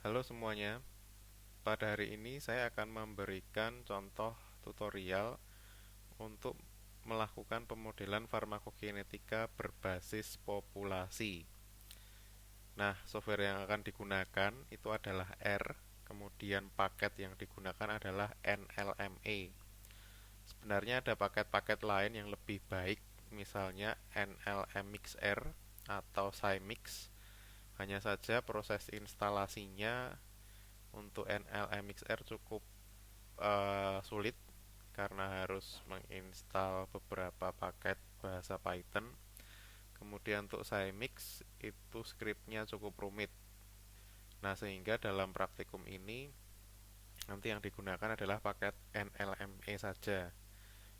Halo semuanya, pada hari ini saya akan memberikan contoh tutorial untuk melakukan pemodelan farmakokinetika berbasis populasi. Nah, software yang akan digunakan itu adalah R, kemudian paket yang digunakan adalah NLMA. Sebenarnya ada paket-paket lain yang lebih baik, misalnya NLMXR atau Cymix. Hanya saja proses instalasinya untuk NLMXR cukup sulit karena harus menginstal beberapa paket bahasa Python. Kemudian untuk Cymix itu scriptnya cukup rumit. Nah, sehingga dalam praktikum ini nanti yang digunakan adalah paket NLME saja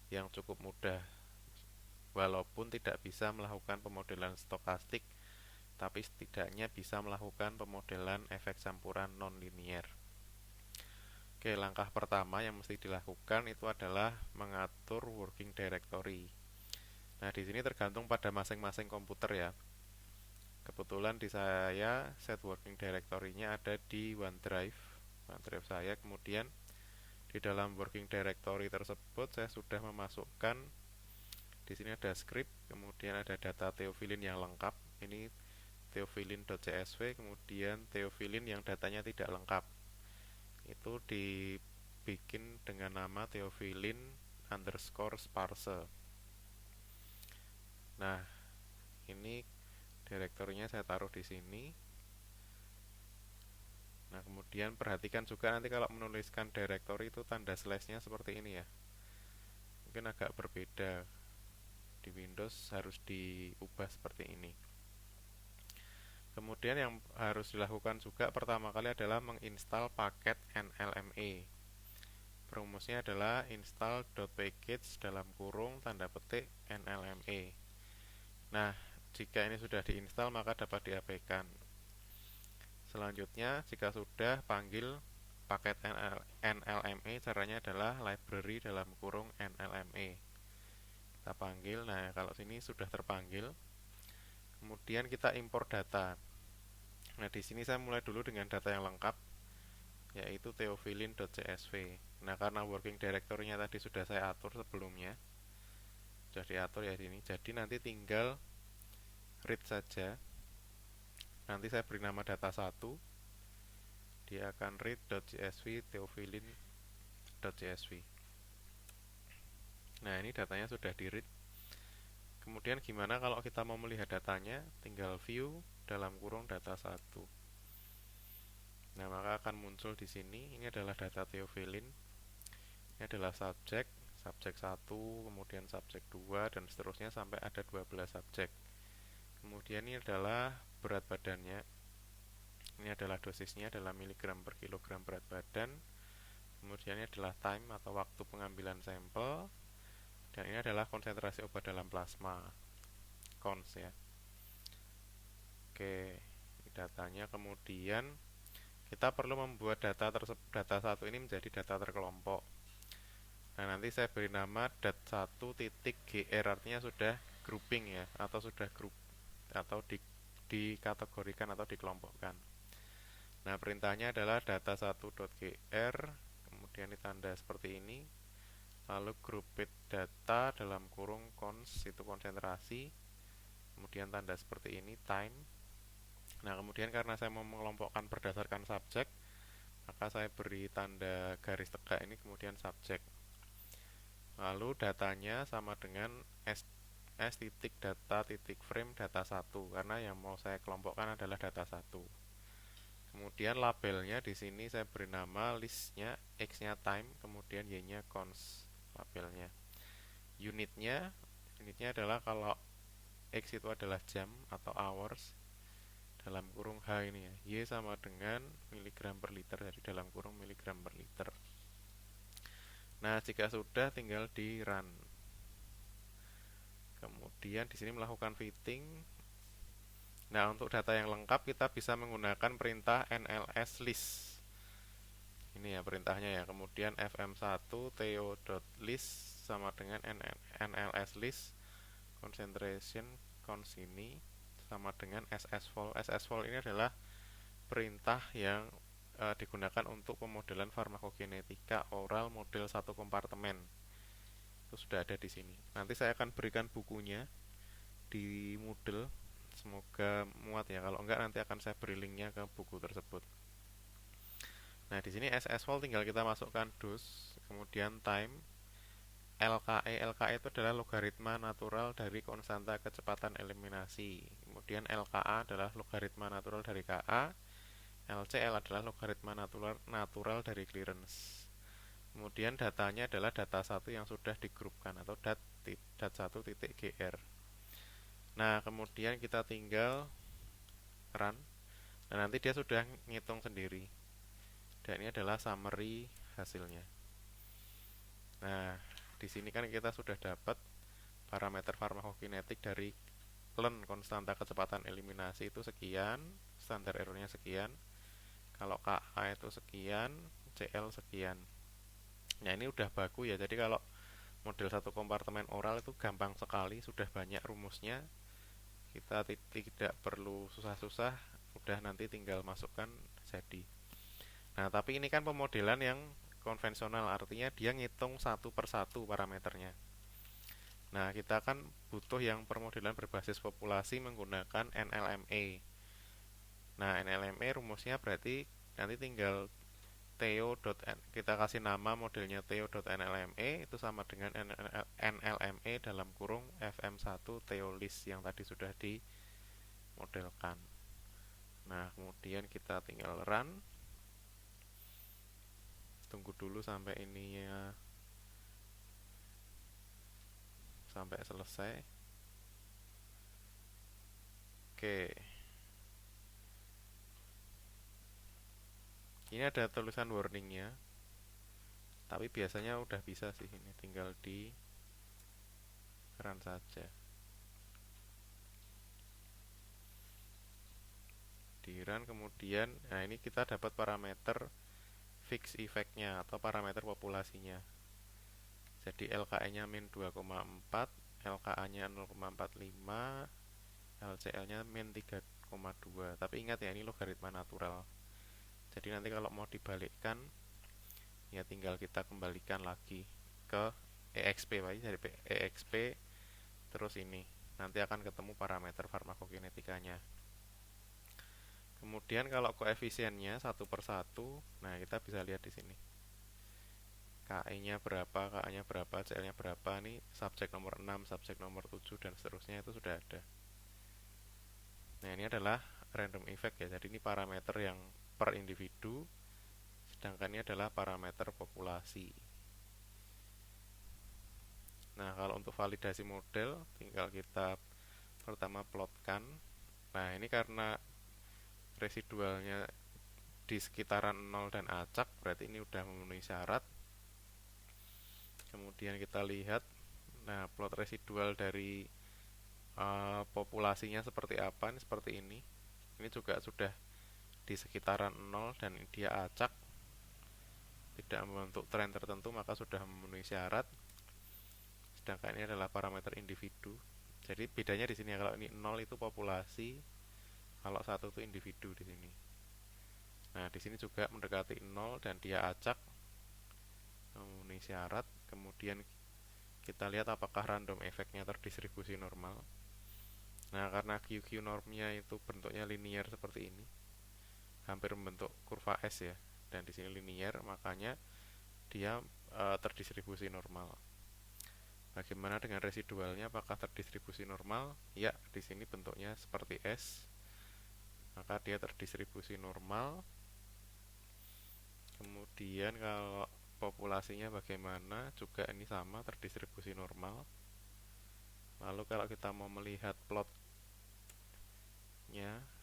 yang cukup mudah. Walaupun tidak bisa melakukan pemodelan stokastik, tapi setidaknya bisa melakukan pemodelan efek campuran nonlinier. Oke, langkah pertama yang mesti dilakukan itu adalah mengatur working directory. Nah, di sini tergantung pada masing-masing komputer ya. Kebetulan di saya set working directory-nya ada di OneDrive. OneDrive saya, kemudian di dalam working directory tersebut saya sudah memasukkan di sini ada script, kemudian ada data theophylline yang lengkap. Ini theophylline.csv, kemudian theophylline yang datanya tidak lengkap. Itu dibikin dengan nama theophylline underscore sparse. Nah, ini direktorinya saya taruh di sini. Nah, kemudian perhatikan juga nanti kalau menuliskan directory itu tanda slash-nya seperti ini ya. Mungkin agak berbeda. Di Windows harus diubah seperti ini. Kemudian yang harus dilakukan juga pertama kali adalah menginstal paket NLMA. Rumusnya adalah install.package dalam kurung tanda petik NLMA. Nah, jika ini sudah diinstal maka dapat diabaikan. Selanjutnya, jika sudah panggil paket NLMA, caranya adalah library dalam kurung NLMA. Kita panggil, nah kalau sini sudah terpanggil. Kemudian kita impor data. Nah, di sini saya mulai dulu dengan data yang lengkap, yaitu theophylline.csv. Nah, karena working directory-nya tadi sudah saya atur sebelumnya, sudah diatur ya sini. Jadi nanti tinggal read saja. Nanti saya beri nama data 1. Dia akan read.csv theophylline.csv. Nah, ini datanya sudah di read. Kemudian gimana kalau kita mau melihat datanya? Tinggal view dalam kurung data 1. Nah, maka akan muncul di sini. Ini adalah data theophylline. Ini adalah subjek, subjek 1, kemudian subjek 2 dan seterusnya sampai ada 12 subjek. Kemudian ini adalah berat badannya. Ini adalah dosisnya dalam miligram per kilogram berat badan. Kemudian ini adalah time atau waktu pengambilan sampel. Dan ini adalah konsentrasi obat dalam plasma. Cons ya. Oke, ini datanya. Kemudian kita perlu membuat data 1 ini menjadi data terkelompok. Nah, nanti saya beri nama dat1.gr, artinya sudah grouping ya, atau sudah grup atau dikategorikan atau dikelompokkan. Nah, perintahnya adalah data1.gr, kemudian ditanda seperti ini. Lalu grouped data dalam kurung cons itu konsentrasi. Kemudian tanda seperti ini time. Nah, kemudian karena saya mau mengelompokkan berdasarkan subjek, maka saya beri tanda garis tegak ini kemudian subjek. Lalu datanya sama dengan s.data.frame data 1 karena yang mau saya kelompokkan adalah data 1. Kemudian labelnya di sini saya beri nama listnya x-nya time, kemudian y-nya cons labelnya. Unitnya adalah kalau x itu adalah jam atau hours dalam kurung h ini ya. Y sama dengan miligram per liter, jadi dalam kurung miligram per liter. Nah, jika sudah tinggal di run. Kemudian di sini melakukan fitting. Nah, untuk data yang lengkap kita bisa menggunakan perintah nls list. Ini ya perintahnya ya. Kemudian fm1 theo.list sama dengan nls list concentration cons ini sama dengan ssvol. Ssvol ini adalah perintah yang digunakan untuk pemodelan farmakokinetika oral model satu kompartemen. Itu sudah ada di sini. Nanti saya akan berikan bukunya di Moodle. Semoga muat ya. Kalau enggak nanti akan saya beri linknya ke buku tersebut. Nah, di sini SSVol tinggal kita masukkan dus, kemudian time, LKE. LKE itu adalah logaritma natural dari konstanta kecepatan eliminasi. Kemudian LKA adalah logaritma natural dari KA. LCL adalah logaritma natural dari clearance. Kemudian datanya adalah data 1 yang sudah digrupkan atau dat1.gr. Nah, kemudian kita tinggal run. Nah, nanti dia sudah ngitung sendiri. Dan ini adalah summary hasilnya. Nah, di sini kan kita sudah dapat parameter farmakokinetik dari ln konstanta kecepatan eliminasi itu sekian, standar errornya sekian. Kalau KA itu sekian, CL sekian. Nah, ini udah baku ya. Jadi kalau model satu kompartemen oral itu gampang sekali, sudah banyak rumusnya. Kita tidak perlu susah-susah, udah nanti tinggal masukkan jadi. Nah, tapi ini kan pemodelan yang konvensional, artinya dia ngitung satu persatu parameternya. Nah, kita kan butuh yang permodelan berbasis populasi menggunakan NLME. Nah, NLME rumusnya berarti nanti tinggal kita kasih nama modelnya theo.nlme itu sama dengan NLME dalam kurung FM1 theolist yang tadi sudah dimodelkan. Nah, kemudian kita tinggal run. Tunggu dulu sampai ininya sampai selesai. Oke. Ini ada tulisan warningnya, tapi biasanya udah bisa sih ini, tinggal di run saja. Di run kemudian, nah ini kita dapat parameter fix effect-nya atau parameter populasinya. Jadi LKE-nya min 2,4, LKA-nya 0,45, LCL-nya min 3,2. Tapi ingat ya, ini logaritma natural. Jadi nanti kalau mau dibalikkan, ya tinggal kita kembalikan lagi ke EXP, Pak. Jadi EXP terus ini. Nanti akan ketemu parameter farmakokinetikanya. Kemudian kalau koefisiennya satu per satu, nah kita bisa lihat di sini. KI-nya berapa, KA-nya berapa, CL-nya berapa, nih subjek nomor 6, subjek nomor 7 dan seterusnya itu sudah ada. Nah, ini adalah random effect ya. Jadi ini parameter yang per individu, sedangkan ini adalah parameter populasi. Nah, kalau untuk validasi model tinggal kita pertama plotkan. Nah, ini karena residualnya di sekitaran 0 dan acak, berarti ini udah memenuhi syarat. Kemudian kita lihat, nah plot residual dari populasinya seperti apa, ini seperti ini. Ini juga sudah di sekitaran 0 dan dia acak, tidak membentuk tren tertentu, maka sudah memenuhi syarat. Sedangkan ini adalah parameter individu. Jadi bedanya di sini ya, kalau ini 0 itu populasi, kalau 1 itu individu di sini. Nah, di sini juga mendekati 0 dan dia acak, memenuhi syarat. Kemudian kita lihat apakah random efeknya terdistribusi normal. Nah, karena QQ normnya itu bentuknya linear seperti ini, hampir membentuk kurva S ya, dan di sini linear, makanya dia terdistribusi normal. Bagaimana dengan residualnya? Apakah terdistribusi normal? Ya, di sini bentuknya seperti S, maka dia terdistribusi normal. Kemudian kalau populasinya bagaimana? Juga ini sama, terdistribusi normal. Lalu kalau kita mau melihat plotnya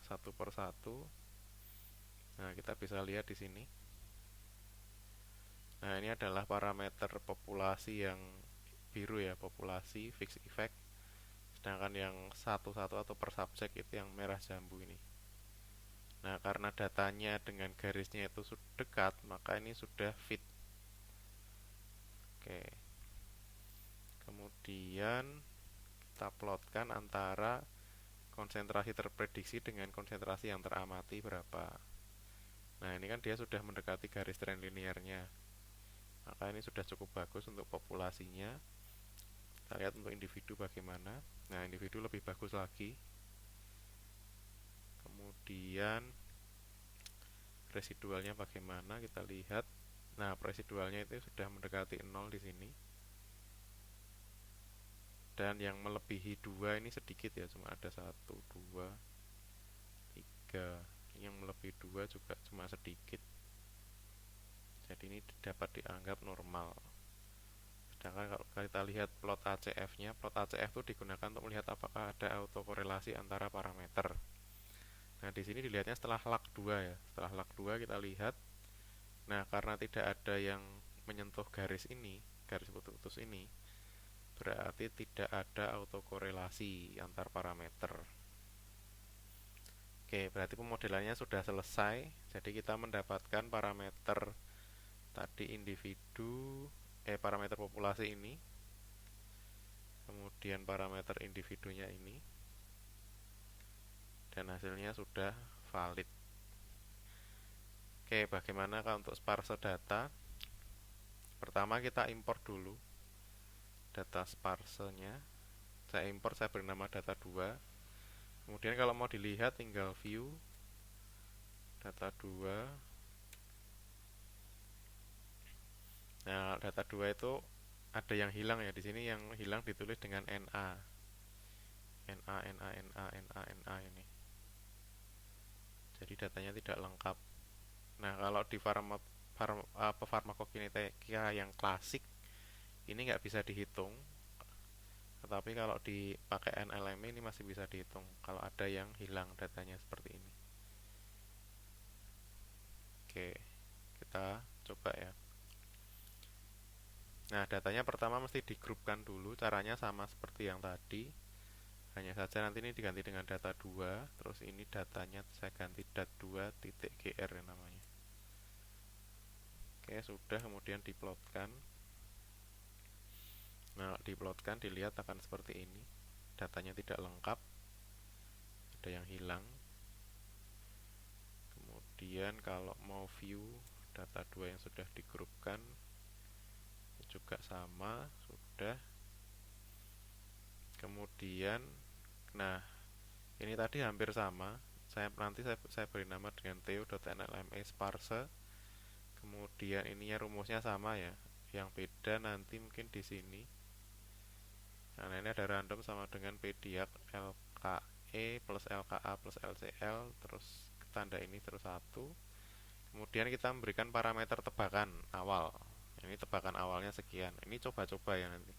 satu per satu, nah kita bisa lihat di sini. Nah, ini adalah parameter populasi yang biru ya, populasi fixed effect. Sedangkan yang satu-satu atau per subjek itu yang merah jambu ini. Nah, karena datanya dengan garisnya itu dekat, maka ini sudah fit. Oke. Kemudian kita plotkan antara konsentrasi terprediksi dengan konsentrasi yang teramati berapa. Nah, ini kan dia sudah mendekati garis tren linearnya, maka ini sudah cukup bagus untuk populasinya. Kita lihat untuk individu bagaimana. Nah, individu lebih bagus lagi. Kemudian residualnya bagaimana, kita lihat. Nah, residualnya itu sudah mendekati 0 di sini. Dan yang melebihi 2 ini sedikit ya, cuma ada 1, 2, 3. Yang melebihi 2 juga cuma sedikit. Jadi ini dapat dianggap normal. Sedangkan kalau kita lihat plot ACF-nya, plot ACF itu digunakan untuk melihat apakah ada autokorelasi antara parameter. Nah, di sini dilihatnya setelah lag 2 ya. Setelah lag 2 kita lihat. Nah, karena tidak ada yang menyentuh garis ini, garis putus-putus ini, berarti tidak ada autokorelasi antar parameter. Oke, berarti pemodelannya sudah selesai. Jadi kita mendapatkan parameter tadi individu, parameter populasi ini, kemudian parameter individunya ini, dan hasilnya sudah valid. Oke, bagaimana kalau untuk sparse data? Pertama kita import dulu data sparsenya. Saya import, saya beri nama data 2. Kemudian kalau mau dilihat tinggal view data 2. Nah, data 2 itu ada yang hilang ya. Di sini yang hilang ditulis dengan NA. NA, NA, NA, NA, NA ini. Jadi datanya tidak lengkap. Nah, kalau di farmakokinetika yang klasik ini nggak bisa dihitung. Tetapi kalau dipakai NLM ini masih bisa dihitung kalau ada yang hilang datanya seperti ini. Oke, kita coba ya. Nah, datanya pertama mesti digrupkan dulu. Caranya sama seperti yang tadi. Hanya saja nanti ini diganti dengan data 2. Terus ini datanya saya ganti dat2.gr namanya. Oke, sudah, kemudian diplotkan. Nah, diplotkan dilihat akan seperti ini. Datanya tidak lengkap. Ada yang hilang. Kemudian kalau mau view data 2 yang sudah digrupkan juga sama, sudah. Kemudian nah, ini tadi hampir sama. Saya beri nama dengan theo.nlme sparse. Kemudian ininya rumusnya sama ya. Yang beda nanti mungkin di sini. Nah, ini ada random sama dengan pdiak LKE plus LKA plus LCL, terus tanda ini terus 1. Kemudian kita memberikan parameter tebakan awal. Ini tebakan awalnya sekian. Ini coba-coba ya nanti.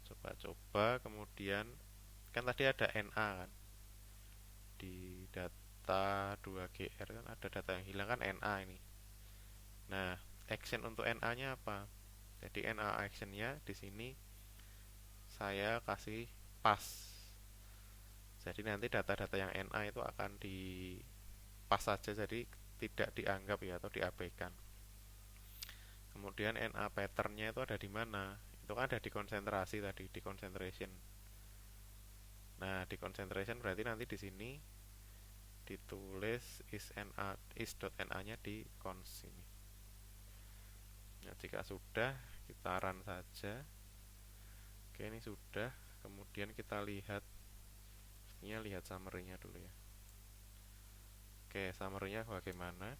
Coba-coba, kemudian kan tadi ada NA kan. Di data 2GR kan ada data yang hilang kan NA ini. Nah, action untuk NA-nya apa? Jadi NA action-nya di sini saya kasih pas. Jadi nanti data-data yang NA itu akan di pas saja, jadi tidak dianggap ya atau diabaikan. Kemudian NA pattern-nya itu ada di mana? Itu kan ada di konsentrasi tadi, di concentration. Nah, di concentration berarti nanti di sini ditulis is.na-nya di cons ini. Nah, jika sudah, kita run saja. Oke, ini sudah. Kemudian kita lihat, pastinya lihat summary-nya dulu ya. Oke, summary-nya bagaimana?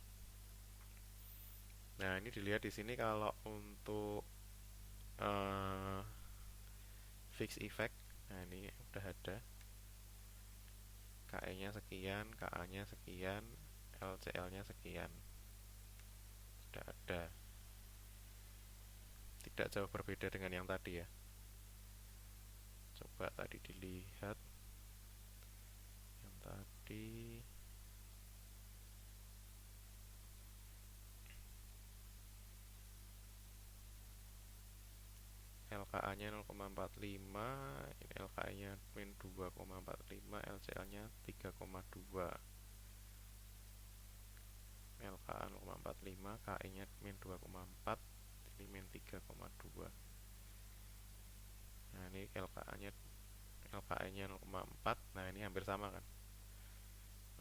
Nah, ini dilihat di sini kalau untuk fixed effect. Nah, ini udah ada. KE-nya sekian, KA-nya sekian, LCL-nya sekian. Sudah ada. Tidak jauh berbeda dengan yang tadi ya. Coba tadi dilihat. Yang tadi LKA-nya 0,45, ini LKA-nya min 2,45, LCL-nya 3,2. LKA 0,45, KE-nya min 2,4, ini min 3,2. Nah, ini LKA-nya 0,4. Nah, ini hampir sama kan.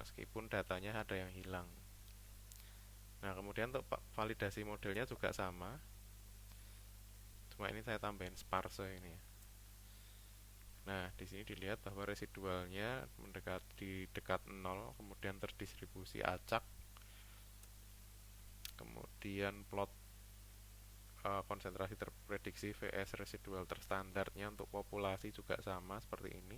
Meskipun datanya ada yang hilang. Kemudian untuk validasi modelnya juga sama, cuma ini saya tambahin sparse ini ya. Nah, di sini dilihat bahwa residualnya di dekat 0, kemudian terdistribusi acak, kemudian plot konsentrasi terprediksi vs residual terstandarnya untuk populasi juga sama seperti ini.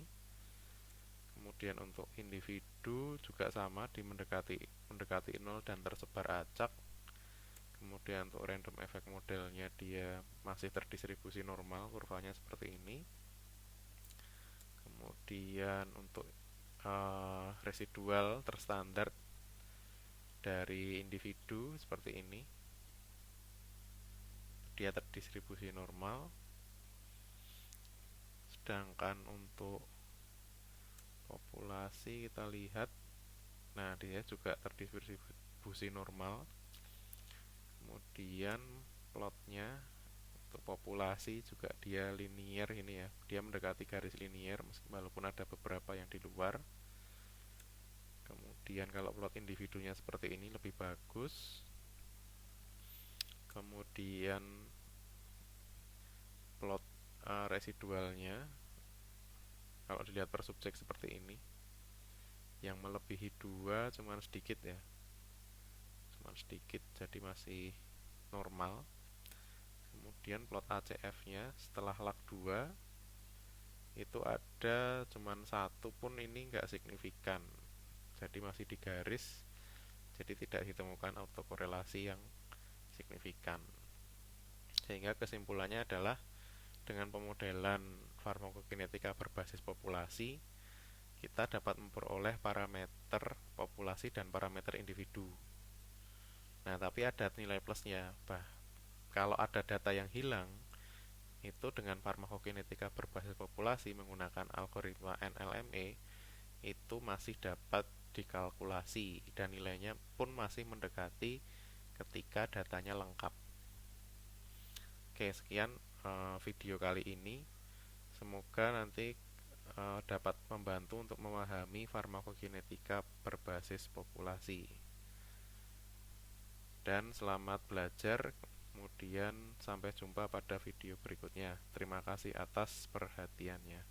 Kemudian untuk individu juga sama, mendekati 0 dan tersebar acak. Kemudian untuk random effect modelnya dia masih terdistribusi normal, kurvanya seperti ini. Kemudian untuk residual terstandar dari individu seperti ini, dia terdistribusi normal. Sedangkan untuk populasi kita lihat, nah dia juga terdistribusi normal. Kemudian plotnya untuk populasi juga dia linier ini ya, dia mendekati garis linier walaupun ada beberapa yang di luar. Kemudian kalau plot individunya seperti ini lebih bagus. Kemudian plot residualnya kalau dilihat per subjek seperti ini, yang melebihi 2 cuman sedikit ya, cuman sedikit, jadi masih normal. Kemudian plot ACF nya setelah lag 2 itu ada cuman satu pun, ini nggak signifikan, jadi masih di garis, jadi tidak ditemukan autokorelasi yang signifikan. Sehingga kesimpulannya adalah dengan pemodelan farmakokinetika berbasis populasi, kita dapat memperoleh parameter populasi dan parameter individu. Nah, tapi ada nilai plusnya. Kalau ada data yang hilang, itu dengan farmakokinetika berbasis populasi menggunakan algoritma NLME, itu masih dapat dikalkulasi dan nilainya pun masih mendekati ketika datanya lengkap. Oke, sekian video kali ini. Semoga nanti dapat membantu untuk memahami farmakokinetika berbasis populasi. Dan selamat belajar, kemudian sampai jumpa pada video berikutnya. Terima kasih atas perhatiannya.